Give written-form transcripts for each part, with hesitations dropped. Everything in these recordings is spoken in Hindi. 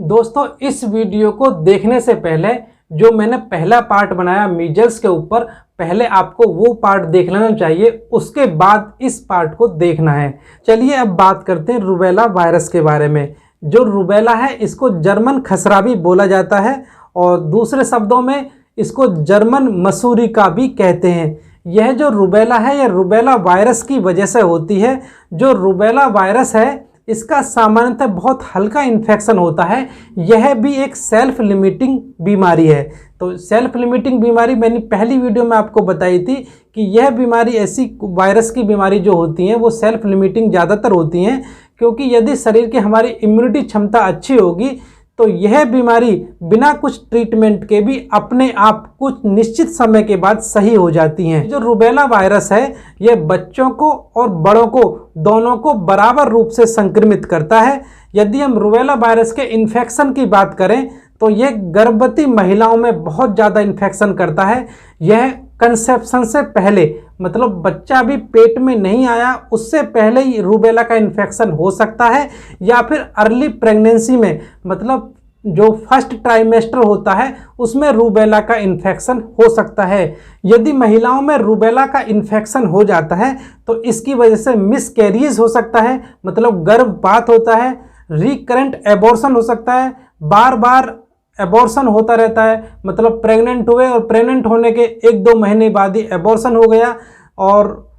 दोस्तों, इस वीडियो को देखने से पहले जो मैंने पहला पार्ट बनाया मीजल्स के ऊपर, पहले आपको वो पार्ट देख लेना चाहिए, उसके बाद इस पार्ट को देखना है। चलिए अब बात करते हैं रूबेला वायरस के बारे में। जो रूबेला है इसको जर्मन खसरा भी बोला जाता है और दूसरे शब्दों में इसको जर्मन मसूरी का भी कहते हैं। यह जो रूबेला है यह रूबेला वायरस की वजह से होती है। जो रूबेला वायरस है इसका सामान्यतः बहुत हल्का इन्फेक्शन होता है। यह भी एक सेल्फ लिमिटिंग बीमारी है। तो सेल्फ लिमिटिंग बीमारी मैंने पहली वीडियो में आपको बताई थी कि यह बीमारी ऐसी वायरस की बीमारी जो होती हैं वो सेल्फ लिमिटिंग ज़्यादातर होती हैं, क्योंकि यदि शरीर की हमारी इम्यूनिटी क्षमता अच्छी होगी तो यह बीमारी बिना कुछ ट्रीटमेंट के भी अपने आप कुछ निश्चित समय के बाद सही हो जाती हैं। जो रूबेला वायरस है यह बच्चों को और बड़ों को दोनों को बराबर रूप से संक्रमित करता है। यदि हम रूबेला वायरस के इन्फेक्शन की बात करें तो यह गर्भवती महिलाओं में बहुत ज़्यादा इन्फेक्शन करता है। यह कंसेप्शन से पहले, मतलब बच्चा भी पेट में नहीं आया उससे पहले ही रूबेला का इन्फेक्शन हो सकता है, या फिर अर्ली प्रेगनेंसी में, मतलब जो फर्स्ट ट्राइमेस्टर होता है उसमें रूबेला का इन्फेक्शन हो सकता है। यदि महिलाओं में रूबेला का इन्फेक्शन हो जाता है तो इसकी वजह से मिसकैरिज हो सकता है, मतलब गर्भपात होता है, रिकरेंट एबॉर्शन हो सकता है, बार बार एबॉर्शन होता रहता है, मतलब प्रेग्नेंट हुए और प्रेग्नेंट होने के 1-2 महीने बाद ही एबॉर्शन हो गया, और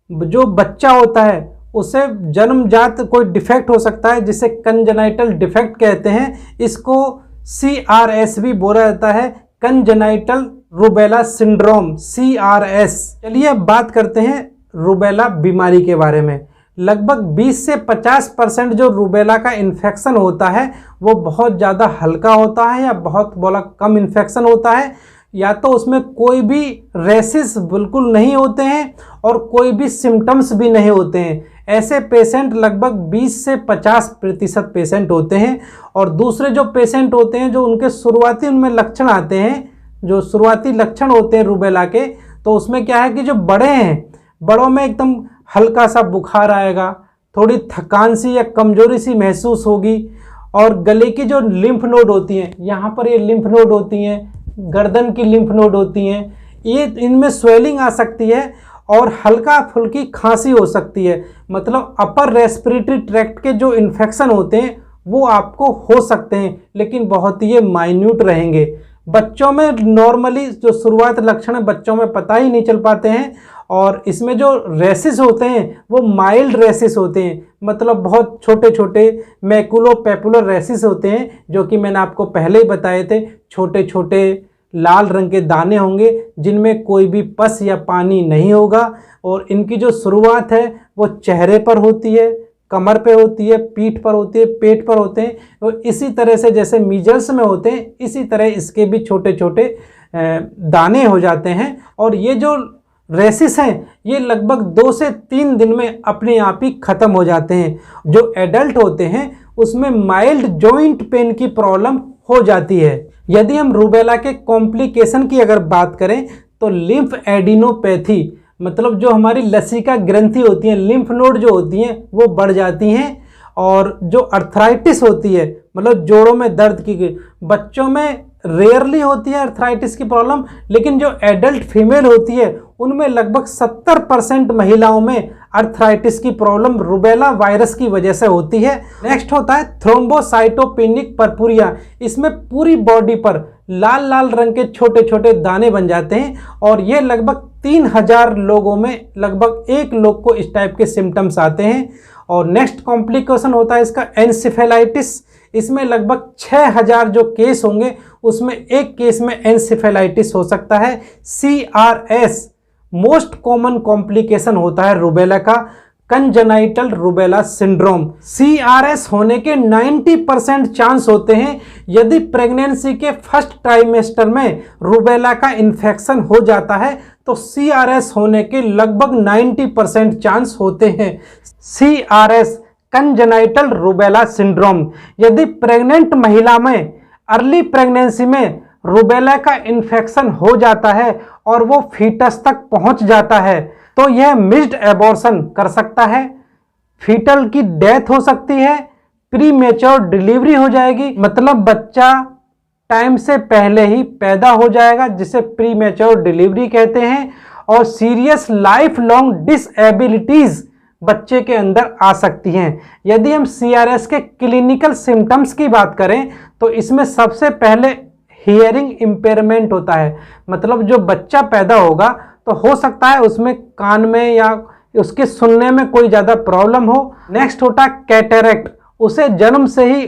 जो बच्चा होता है उसे जन्मजात कोई डिफेक्ट हो सकता है जिसे कंजेनाइटल डिफेक्ट कहते हैं। इसको CRS भी बोला जाता है, कंजेनाइटल रूबेला सिंड्रोम, CRS। चलिए अब बात करते हैं रूबेला बीमारी के बारे में। लगभग 20 से 50% जो रूबेला का इन्फेक्शन होता है वो बहुत ज़्यादा हल्का होता है या बहुत बड़ा कम इन्फेक्शन होता है, या तो उसमें कोई भी रेसिस बिल्कुल नहीं होते हैं और कोई भी सिम्टम्स भी नहीं होते हैं। ऐसे पेशेंट लगभग 20 से 50% पेशेंट होते हैं। और दूसरे जो पेशेंट होते हैं जो उनके शुरुआती उनमें लक्षण आते हैं, जो शुरुआती लक्षण होते हैं रूबेला के, तो उसमें क्या है कि जो बड़े हैं, बड़ों में एकदम हल्का सा बुखार आएगा, थोड़ी थकान सी या कमजोरी सी महसूस होगी, और गले की जो लिम्फ नोड होती हैं, यहाँ पर ये लिम्फ नोड होती हैं, गर्दन की लिम्फ नोड होती हैं, ये इनमें स्वेलिंग आ सकती है और हल्का फुल्की खांसी हो सकती है। मतलब अपर रेस्पिरेटरी ट्रैक्ट के जो इन्फेक्शन होते हैं वो आपको हो सकते हैं, लेकिन बहुत ही ये माइन्यूट रहेंगे। बच्चों में नॉर्मली जो शुरुआत लक्षण है बच्चों में पता ही नहीं चल पाते हैं, और इसमें जो रेसिस होते हैं वो माइल्ड रेसिस होते हैं, मतलब बहुत छोटे छोटे मैकुलोपैपुलर रेसिस होते हैं, जो कि मैंने आपको पहले ही बताए थे। छोटे छोटे लाल रंग के दाने होंगे जिनमें कोई भी पस या पानी नहीं होगा, और इनकी जो शुरुआत है वो चेहरे पर होती है, कमर पे होती है, पीठ पर होती है, पेट पर होते हैं। और इसी तरह से जैसे मीजल्स में होते हैं इसी तरह इसके भी छोटे छोटे दाने हो जाते हैं। और ये जो रेसिस हैं ये लगभग 2 से 3 दिन में अपने आप ही ख़त्म हो जाते हैं। जो एडल्ट होते हैं उसमें माइल्ड जॉइंट पेन की प्रॉब्लम हो जाती है। यदि हम रूबेला के कॉम्प्लिकेशन की अगर बात करें तो लिम्फ एडिनोपैथी, मतलब जो हमारी लसिका ग्रंथि होती हैं, लिम्फ नोड जो होती हैं वो बढ़ जाती हैं, और जो अर्थराइटिस होती है, मतलब जोड़ों में दर्द की, बच्चों में रेयरली होती है अर्थराइटिस की प्रॉब्लम, लेकिन जो एडल्ट फीमेल होती है उनमें लगभग 70% महिलाओं में अर्थराइटिस की प्रॉब्लम रूबेला वायरस की वजह से होती है। नेक्स्ट होता है थ्रोम्बोसाइटोपेनिक पर्पुरिया। इसमें पूरी बॉडी पर लाल लाल रंग के छोटे छोटे दाने बन जाते हैं, और ये लगभग 3000 लोगों में लगभग 1 लोग को इस टाइप के सिम्टम्स आते हैं। और नेक्स्ट कॉम्प्लिकेशन होता है इसका एनसेफेलाइटिस। इसमें लगभग 6000 जो केस होंगे उसमें 1 केस में एनसेफेलाइटिस हो सकता है। CRS मोस्ट कॉमन कॉम्प्लिकेशन होता है रूबेला का, कंजेनाइटल रूबेला सिंड्रोम। CRS होने के 90% चांस होते हैं यदि प्रेगनेंसी के फर्स्ट ट्राइमेस्टर में रूबेला का इन्फेक्शन हो जाता है, तो CRS होने के लगभग 90% चांस होते हैं। CRS congenital rubella syndrome. यदि प्रेग्नेंट महिला में अर्ली प्रेगनेंसी में रूबेला का इन्फेक्शन हो जाता है और वो फीटस तक पहुंच जाता है तो यह मिस्ड एबॉर्शन कर सकता है, फीटल की डेथ हो सकती है, प्री मैच्योर डिलीवरी हो जाएगी, मतलब बच्चा टाइम से पहले ही पैदा हो जाएगा, जिसे प्री मैच्योर डिलीवरी कहते हैं। और सीरियस लाइफ लॉन्ग डिसएबिलिटीज बच्चे के अंदर आ सकती हैं। यदि हम CRS के क्लिनिकल सिम्टम्स की बात करें तो इसमें सबसे पहले हियरिंग इम्पेयरमेंट होता है, मतलब जो बच्चा पैदा होगा तो हो सकता है उसमें कान में या उसके सुनने में कोई ज़्यादा प्रॉब्लम हो। नेक्स्ट होता है कैटरेक्ट, उसे जन्म से ही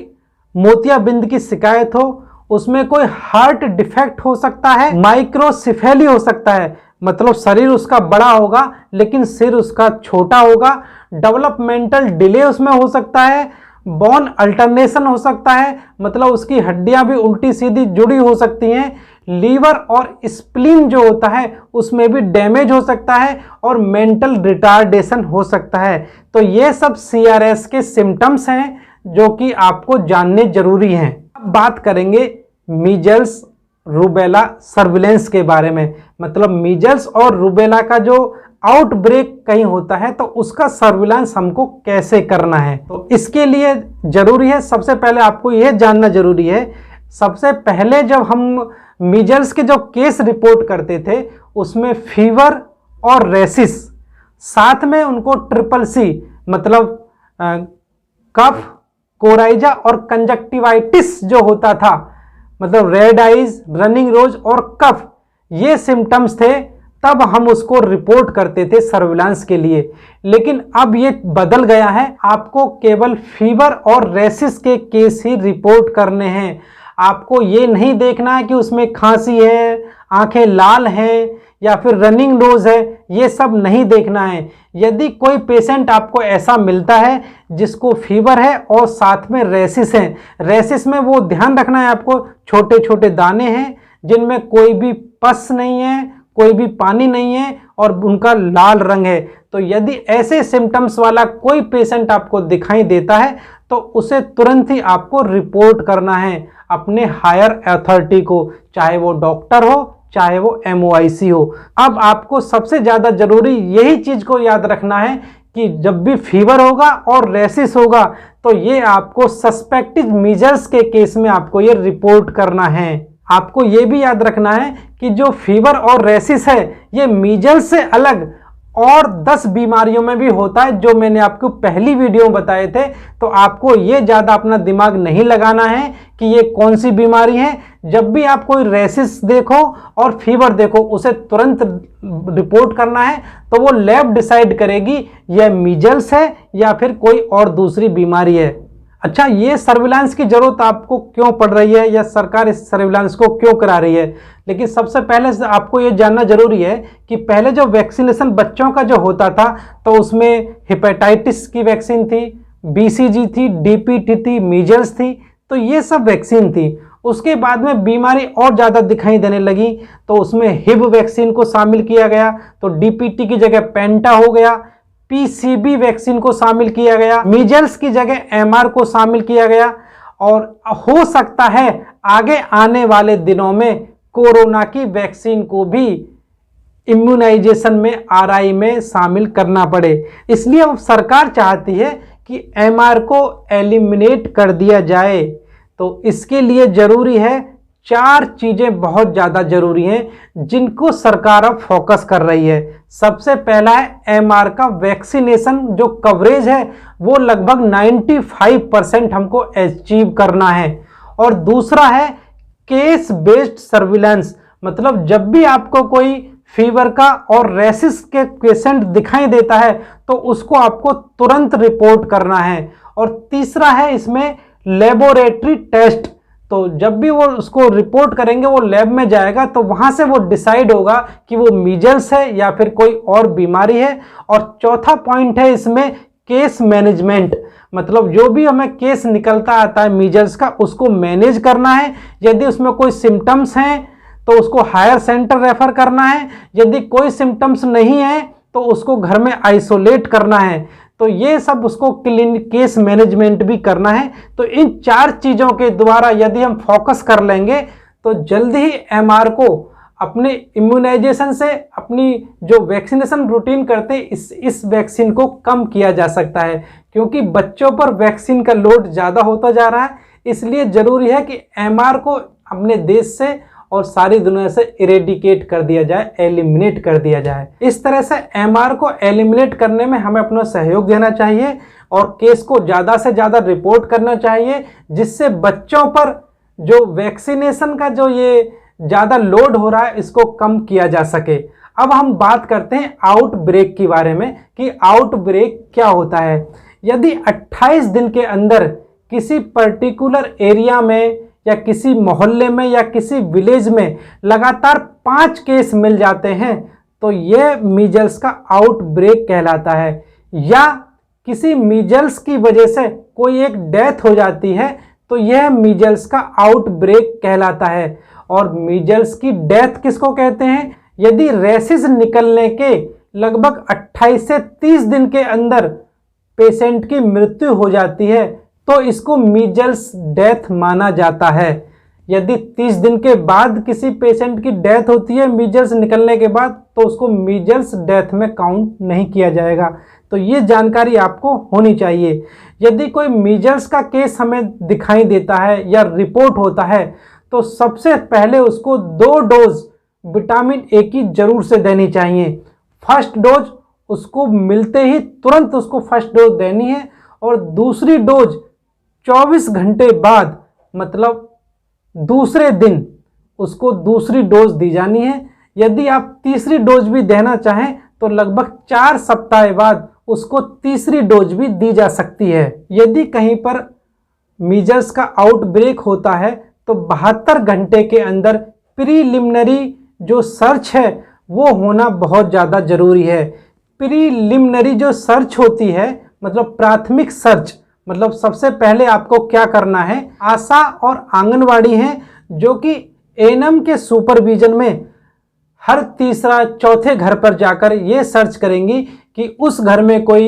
मोतियाबिंद की शिकायत हो, उसमें कोई हार्ट डिफेक्ट हो सकता है, माइक्रोसिफेली हो सकता है, मतलब शरीर उसका बड़ा होगा लेकिन सिर उसका छोटा होगा, डेवलपमेंटल डिले उसमें हो सकता है, बोन अल्टरनेशन हो सकता है, मतलब उसकी हड्डियां भी उल्टी सीधी जुड़ी हो सकती हैं, लीवर और स्प्लीन जो होता है उसमें भी डैमेज हो सकता है, और मेंटल रिटार्डेशन हो सकता है। तो ये सब CRS के सिम्टम्स हैं जो कि आपको जानने जरूरी हैं। अब बात करेंगे मीजल्स रूबेला सर्विलेंस के बारे में, मतलब मीजल्स और रूबेला का जो आउटब्रेक कहीं होता है तो उसका सर्विलांस हमको कैसे करना है। तो इसके लिए जरूरी है, सबसे पहले आपको यह जानना जरूरी है, सबसे पहले जब हम मीजल्स के जो केस रिपोर्ट करते थे उसमें फीवर और रेसिस, साथ में उनको CCC मतलब कफ, कोराइजा और कंजक्टिवाइटिस जो होता था, मतलब रेड आइज, रनिंग रोज और कफ, ये सिम्टम्स थे, तब हम उसको रिपोर्ट करते थे सर्विलांस के लिए। लेकिन अब ये बदल गया है, आपको केवल फीवर और रेसिस के केस ही रिपोर्ट करने हैं। आपको ये नहीं देखना है कि उसमें खांसी है, आंखें लाल हैं या फिर रनिंग नोज है, ये सब नहीं देखना है। यदि कोई पेशेंट आपको ऐसा मिलता है जिसको फीवर है और साथ में रेसिस है, रेसिस में वो ध्यान रखना है आपको, छोटे छोटे दाने हैं जिनमें कोई भी पस नहीं है, कोई भी पानी नहीं है और उनका लाल रंग है। तो यदि ऐसे सिम्टम्स वाला कोई पेशेंट आपको दिखाई देता है तो उसे तुरंत ही आपको रिपोर्ट करना है अपने हायर अथॉरिटी को, चाहे वो डॉक्टर हो चाहे वो MOIC हो। अब आपको सबसे ज़्यादा जरूरी यही चीज़ को याद रखना है कि जब भी फीवर होगा और रेसिस होगा तो ये आपको सस्पेक्टेड मीजल्स के केस में आपको ये रिपोर्ट करना है। आपको ये भी याद रखना है कि जो फीवर और रेसिस है ये मीजल्स से अलग और 10 बीमारियों में भी होता है, जो मैंने आपको पहली वीडियो में बताए थे। तो आपको ये ज़्यादा अपना दिमाग नहीं लगाना है कि ये कौन सी बीमारी है। जब भी आप कोई रेसिस देखो और फीवर देखो उसे तुरंत रिपोर्ट करना है, तो वो लैब डिसाइड करेगी यह मीजल्स है या फिर कोई और दूसरी बीमारी है। अच्छा, ये सर्विलांस की जरूरत आपको क्यों पड़ रही है या सरकार इस सर्विलांस को क्यों करा रही है? लेकिन सबसे पहले से आपको ये जानना जरूरी है कि पहले जो वैक्सीनेशन बच्चों का जो होता था तो उसमें हेपेटाइटिस की वैक्सीन थी, BCG थी, DPT थी, मीजल्स थी, तो ये सब वैक्सीन थी। उसके बाद में बीमारी और ज़्यादा दिखाई देने लगी तो उसमें हिब वैक्सीन को शामिल किया गया, तो DPT की जगह पेंटा हो गया, PCB वैक्सीन को शामिल किया गया, मीजल्स की जगह MR को शामिल किया गया, और हो सकता है आगे आने वाले दिनों में कोरोना की वैक्सीन को भी इम्यूनाइजेशन में RI में शामिल करना पड़े। इसलिए अब सरकार चाहती है कि MR को एलिमिनेट कर दिया जाए। तो इसके लिए जरूरी है 4 चीज़ें बहुत ज़्यादा जरूरी हैं जिनको सरकार अब फोकस कर रही है। सबसे पहला है MR का वैक्सीनेशन, जो कवरेज है वो लगभग 95% हमको अचीव करना है। और दूसरा है केस बेस्ड सर्विलेंस, मतलब जब भी आपको कोई फीवर का और रेसिस के पेशेंट दिखाई देता है तो उसको आपको तुरंत रिपोर्ट करना है। और तीसरा है इसमें लेबोरेटरी टेस्ट, तो जब भी वो उसको रिपोर्ट करेंगे वो लैब में जाएगा तो वहाँ से वो डिसाइड होगा कि वो मीजल्स है या फिर कोई और बीमारी है। और चौथा पॉइंट है इसमें केस मैनेजमेंट, मतलब जो भी हमें केस निकलता आता है मीजल्स का उसको मैनेज करना है। यदि उसमें कोई सिम्टम्स हैं तो उसको हायर सेंटर रेफर करना है, यदि कोई सिम्टम्स नहीं है तो उसको घर में आइसोलेट करना है। तो ये सब उसको क्लिनिक केस मैनेजमेंट भी करना है। तो इन 4 चीज़ों के द्वारा यदि हम फोकस कर लेंगे तो जल्दी ही MR को अपने इम्यूनाइजेशन से अपनी जो वैक्सीनेशन रूटीन करते हैं इस वैक्सीन को कम किया जा सकता है, क्योंकि बच्चों पर वैक्सीन का लोड ज़्यादा होता जा रहा है। इसलिए ज़रूरी है कि एमआर को अपने देश से और सारी दुनिया से इरेडिकेट कर दिया जाए, एलिमिनेट कर दिया जाए। इस तरह से एमआर को एलिमिनेट करने में हमें अपना सहयोग देना चाहिए और केस को ज़्यादा से ज़्यादा रिपोर्ट करना चाहिए, जिससे बच्चों पर जो वैक्सीनेशन का जो ये ज़्यादा लोड हो रहा है इसको कम किया जा सके। अब हम बात करते हैं आउटब्रेक के बारे में कि आउटब्रेक क्या होता है। यदि 28 दिन के अंदर किसी पर्टिकुलर एरिया में या किसी मोहल्ले में या किसी विलेज में लगातार 5 केस मिल जाते हैं तो यह मीजल्स का आउटब्रेक कहलाता है। या किसी मीजल्स की वजह से कोई एक डेथ हो जाती है तो यह मीजल्स का आउटब्रेक कहलाता है। और मीजल्स की डेथ किसको कहते हैं? यदि रेसिस निकलने के लगभग 28 से 30 दिन के अंदर पेशेंट की मृत्यु हो जाती है तो इसको मीजल्स डेथ माना जाता है। यदि 30 दिन के बाद किसी पेशेंट की डेथ होती है मीजल्स निकलने के बाद तो उसको मीजल्स डेथ में काउंट नहीं किया जाएगा। तो ये जानकारी आपको होनी चाहिए। यदि कोई मीजल्स का केस हमें दिखाई देता है या रिपोर्ट होता है तो सबसे पहले उसको 2 डोज विटामिन ए की जरूर से देनी चाहिए। फर्स्ट डोज उसको मिलते ही तुरंत उसको फर्स्ट डोज देनी है और दूसरी डोज 24 घंटे बाद मतलब दूसरे दिन उसको दूसरी डोज दी जानी है। यदि आप तीसरी डोज भी देना चाहें तो लगभग 4 सप्ताह बाद उसको तीसरी डोज भी दी जा सकती है। यदि कहीं पर मीजल्स का आउटब्रेक होता है तो 72 घंटे के अंदर प्रीलिमिनरी जो सर्च है वो होना बहुत ज़्यादा ज़रूरी है। प्रीलिमिनरी जो सर्च होती है मतलब प्राथमिक सर्च, मतलब सबसे पहले आपको क्या करना है, आशा और आंगनवाड़ी हैं जो कि एएनएम के सुपरविजन में हर तीसरा चौथे घर पर जाकर ये सर्च करेंगी कि उस घर में कोई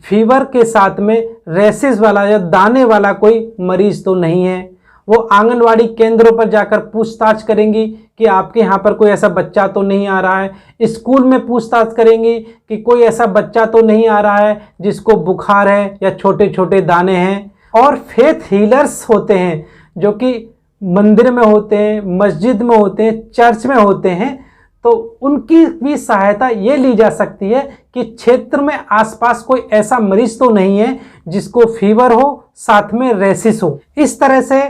फीवर के साथ में रेसिस वाला या दाने वाला कोई मरीज तो नहीं है। वो आंगनवाड़ी केंद्रों पर जाकर पूछताछ करेंगी कि आपके यहाँ पर कोई ऐसा बच्चा तो नहीं आ रहा है। स्कूल में पूछताछ करेंगी कि कोई ऐसा बच्चा तो नहीं आ रहा है जिसको बुखार है या छोटे छोटे दाने हैं। और फेथ हीलर्स होते हैं जो कि मंदिर में होते हैं, मस्जिद में होते हैं, चर्च में होते हैं, तो उनकी भी सहायता ये ली जा सकती है कि क्षेत्र में आसपास कोई ऐसा मरीज तो नहीं है जिसको फीवर हो साथ में रेसिस हो। इस तरह से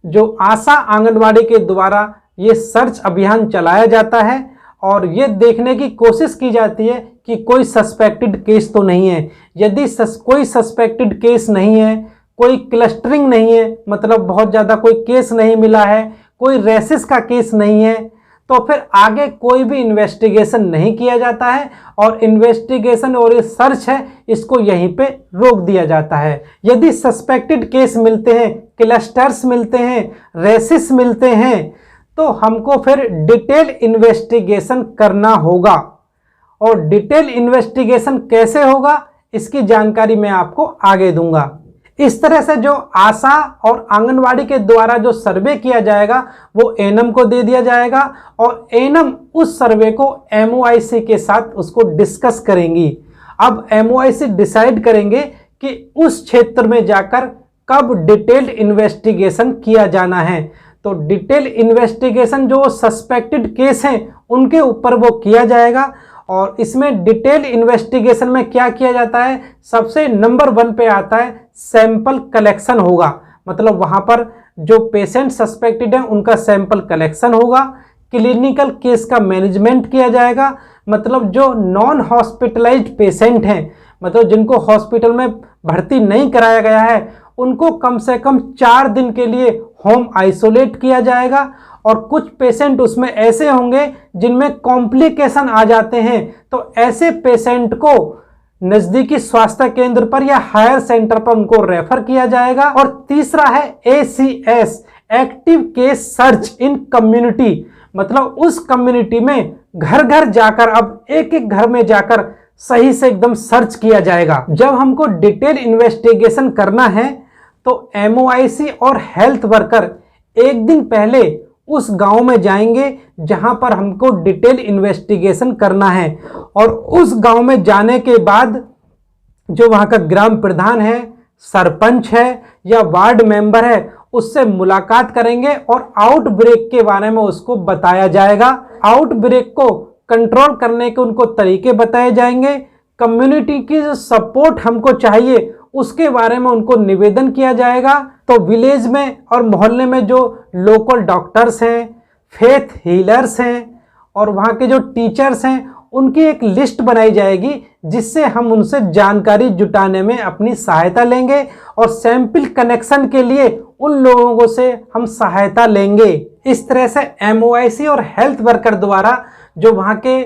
जो आशा आंगनवाड़ी के द्वारा ये सर्च अभियान चलाया जाता है और ये देखने की कोशिश की जाती है कि कोई सस्पेक्टेड केस तो नहीं है। यदि कोई सस्पेक्टेड केस नहीं है, कोई क्लस्टरिंग नहीं है, मतलब बहुत ज़्यादा कोई केस नहीं मिला है, कोई रेसिस का केस नहीं है, तो फिर आगे कोई भी इन्वेस्टिगेशन नहीं किया जाता है और इन्वेस्टिगेशन और ये सर्च है इसको यहीं पे रोक दिया जाता है। यदि सस्पेक्टेड केस मिलते हैं, क्लस्टर्स मिलते हैं, रेसिस मिलते हैं तो हमको फिर डिटेल इन्वेस्टिगेशन करना होगा। और डिटेल इन्वेस्टिगेशन कैसे होगा इसकी जानकारी मैं आपको आगे दूंगा। इस तरह से जो आशा और आंगनवाड़ी के द्वारा जो सर्वे किया जाएगा वो एएनएम को दे दिया जाएगा और एएनएम उस सर्वे को एमओआईसी के साथ उसको डिस्कस करेंगी। अब एमओआईसी डिसाइड करेंगे कि उस क्षेत्र में जाकर कब डिटेल्ड इन्वेस्टिगेशन किया जाना है। तो डिटेल इन्वेस्टिगेशन जो सस्पेक्टेड केस हैं उनके ऊपर वो किया जाएगा। और इसमें डिटेल इन्वेस्टिगेशन में क्या किया जाता है, सबसे नंबर 1 पे आता है सैंपल कलेक्शन होगा। मतलब वहाँ पर जो पेशेंट सस्पेक्टेड हैं उनका सैंपल कलेक्शन होगा। क्लिनिकल केस का मैनेजमेंट किया जाएगा, मतलब जो नॉन हॉस्पिटलाइज्ड पेशेंट हैं, मतलब जिनको हॉस्पिटल में भर्ती नहीं कराया गया है, उनको कम से कम 4 दिन के लिए होम आइसोलेट किया जाएगा। और कुछ पेशेंट उसमें ऐसे होंगे जिनमें कॉम्प्लिकेशन आ जाते हैं, तो ऐसे पेशेंट को नज़दीकी स्वास्थ्य केंद्र पर या हायर सेंटर पर उनको रेफर किया जाएगा। और तीसरा है ACS, active case search in community, मतलब उस कम्युनिटी में घर घर जाकर, अब एक एक घर में जाकर सही से एकदम सर्च किया जाएगा। जब हमको डिटेल इन्वेस्टिगेशन करना है तो MOIC और हेल्थ वर्कर एक दिन पहले उस गांव में जाएंगे जहां पर हमको डिटेल इन्वेस्टिगेशन करना है। और उस गांव में जाने के बाद जो वहां का ग्राम प्रधान है, सरपंच है या वार्ड मेंबर है, उससे मुलाकात करेंगे और आउटब्रेक के बारे में उसको बताया जाएगा। आउटब्रेक को कंट्रोल करने के उनको तरीके बताए जाएंगे। कम्युनिटी की जो सपोर्ट हमको चाहिए उसके बारे में उनको निवेदन किया जाएगा। तो विलेज में और मोहल्ले में जो लोकल डॉक्टर्स हैं, फेथ हीलर्स हैं और वहाँ के जो टीचर्स हैं, उनकी एक लिस्ट बनाई जाएगी जिससे हम उनसे जानकारी जुटाने में अपनी सहायता लेंगे और सैंपल कनेक्शन के लिए उन लोगों से हम सहायता लेंगे। इस तरह से MOIC और हेल्थ वर्कर द्वारा जो वहाँ के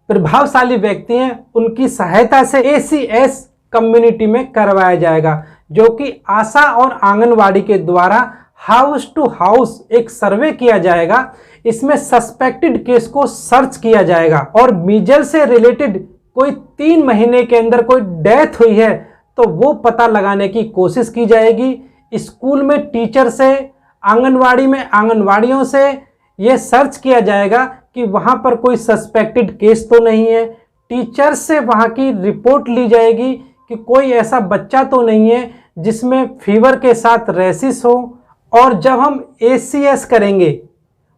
प्रभावशाली व्यक्ति हैं उनकी सहायता से ACS कम्युनिटी में करवाया जाएगा, जो कि आशा और आंगनवाड़ी के द्वारा हाउस टू हाउस एक सर्वे किया जाएगा। इसमें सस्पेक्टेड केस को सर्च किया जाएगा और मीजल से रिलेटेड कोई 3 महीने के अंदर कोई डेथ हुई है तो वो पता लगाने की कोशिश की जाएगी। स्कूल में टीचर से, आंगनवाड़ी में आंगनवाड़ियों से ये सर्च किया जाएगा कि वहाँ पर कोई सस्पेक्टेड केस तो नहीं है। टीचर से वहाँ की रिपोर्ट ली जाएगी कि कोई ऐसा बच्चा तो नहीं है जिसमें फीवर के साथ रैसिस हो। और जब हम ACS करेंगे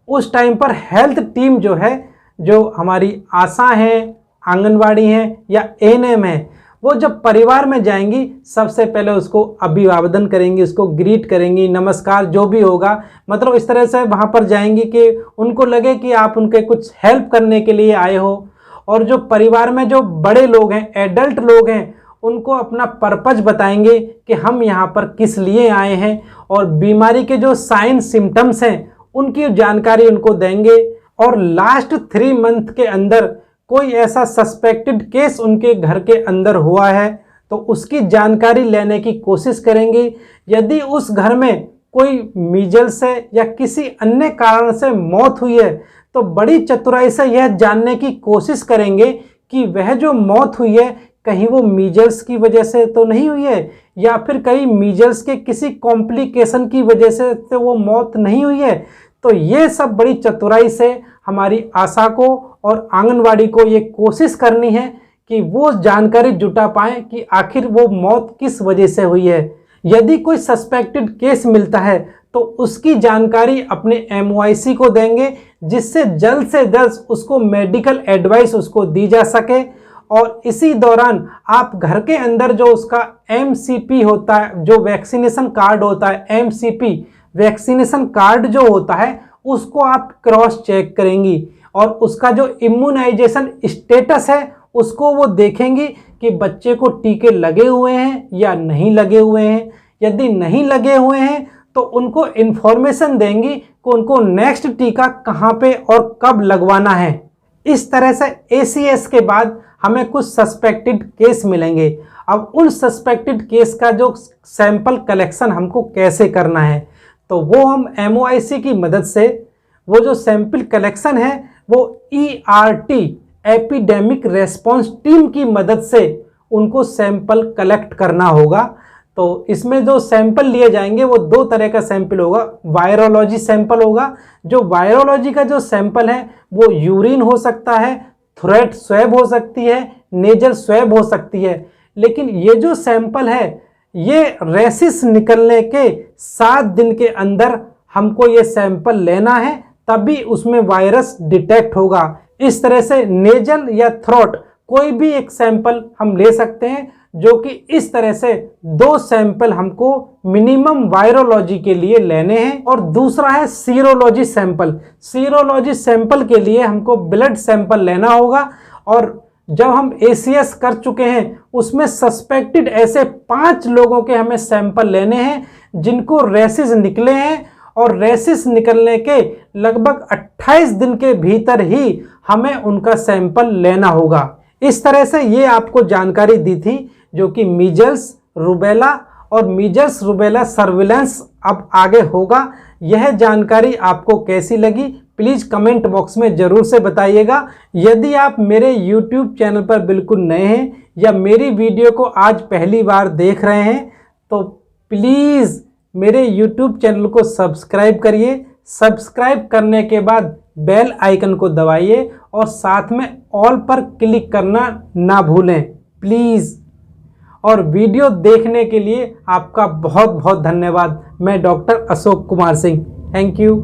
उस टाइम पर हेल्थ टीम जो है, जो हमारी आशा हैं, आंगनवाड़ी हैं या ANM है, वो जब परिवार में जाएंगी सबसे पहले उसको अभिवादन करेंगी, उसको ग्रीट करेंगी, नमस्कार जो भी होगा, मतलब इस तरह से वहाँ पर जाएंगी कि उनको लगे कि आप उनके कुछ हेल्प करने के लिए आए हो। और जो परिवार में जो बड़े लोग हैं, एडल्ट लोग हैं, उनको अपना पर्पज बताएंगे कि हम यहाँ पर किस लिए आए हैं और बीमारी के जो साइन सिम्टम्स हैं उनकी जानकारी उनको देंगे। और लास्ट 3 मंथ के अंदर कोई ऐसा सस्पेक्टेड केस उनके घर के अंदर हुआ है तो उसकी जानकारी लेने की कोशिश करेंगे। यदि उस घर में कोई मीजल से या किसी अन्य कारण से मौत हुई है तो बड़ी चतुराई से यह जानने की कोशिश करेंगे कि वह जो मौत हुई है कहीं वो मीजल्स की वजह से तो नहीं हुई है या फिर कहीं मीजल्स के किसी कॉम्प्लिकेशन की वजह से तो वो मौत नहीं हुई है। तो ये सब बड़ी चतुराई से हमारी आशा को और आंगनवाड़ी को ये कोशिश करनी है कि वो जानकारी जुटा पाएं कि आखिर वो मौत किस वजह से हुई है। यदि कोई सस्पेक्टेड केस मिलता है तो उसकी जानकारी अपने MOIC को देंगे जिससे जल्द से जल्द उसको मेडिकल एडवाइस उसको दी जा सके। और इसी दौरान आप घर के अंदर जो उसका MCP होता है, जो वैक्सीनेशन कार्ड होता है, MCP वैक्सीनेशन कार्ड जो होता है उसको आप क्रॉस चेक करेंगी और उसका जो इम्यूनाइजेशन स्टेटस है उसको वो देखेंगी कि बच्चे को टीके लगे हुए हैं या नहीं लगे हुए हैं। यदि नहीं लगे हुए हैं तो उनको इन्फॉर्मेशन देंगी कि उनको नेक्स्ट टीका कहाँ पे और कब लगवाना है। इस तरह से ACS के बाद हमें कुछ सस्पेक्टेड केस मिलेंगे। अब उन सस्पेक्टेड केस का जो सैंपल कलेक्शन हमको कैसे करना है तो वो हम MOIC की मदद से वो जो सैंपल कलेक्शन है वो ERT एपिडेमिक रेस्पॉन्स टीम की मदद से उनको सैंपल कलेक्ट करना होगा। तो इसमें जो सैंपल लिए जाएंगे वो 2 तरह का सैंपल होगा। वायरोलॉजी सैंपल होगा, जो वायरोलॉजी का जो सैंपल है वो यूरिन हो सकता है, थ्रोट स्वैब हो सकती है, नेजल स्वैब हो सकती है। लेकिन ये जो सैंपल है ये रेसिस निकलने के 7 दिन के अंदर हमको ये सैंपल लेना है, तभी उसमें वायरस डिटेक्ट होगा। इस तरह से नेजल या थ्रोट कोई भी एक सैंपल हम ले सकते हैं, जो कि इस तरह से 2 सैंपल हमको मिनिमम वायरोलॉजी के लिए लेने हैं। और दूसरा है सीरोलॉजी सैंपल। सीरोलॉजी सैंपल के लिए हमको ब्लड सैंपल लेना होगा और जब हम ACS कर चुके हैं उसमें सस्पेक्टेड ऐसे 5 लोगों के हमें सैंपल लेने हैं जिनको रेसिस निकले हैं और रेसिस निकलने के लगभग 28 दिन के भीतर ही हमें उनका सैंपल लेना होगा। इस तरह से ये आपको जानकारी दी थी जो कि मीजल्स, रूबेला और मीजल्स रूबेला सर्विलेंस अब आगे होगा। यह जानकारी आपको कैसी लगी प्लीज़ कमेंट बॉक्स में ज़रूर से बताइएगा। यदि आप मेरे YouTube चैनल पर बिल्कुल नए हैं या मेरी वीडियो को आज पहली बार देख रहे हैं तो प्लीज़ मेरे YouTube चैनल को सब्सक्राइब करिए, सब्सक्राइब करने के बाद बेल आइकन को दबाइए और साथ में ऑल पर क्लिक करना ना भूलें प्लीज़। और वीडियो देखने के लिए आपका बहुत बहुत धन्यवाद। मैं doctor Ashok Kumar Singh, thank you.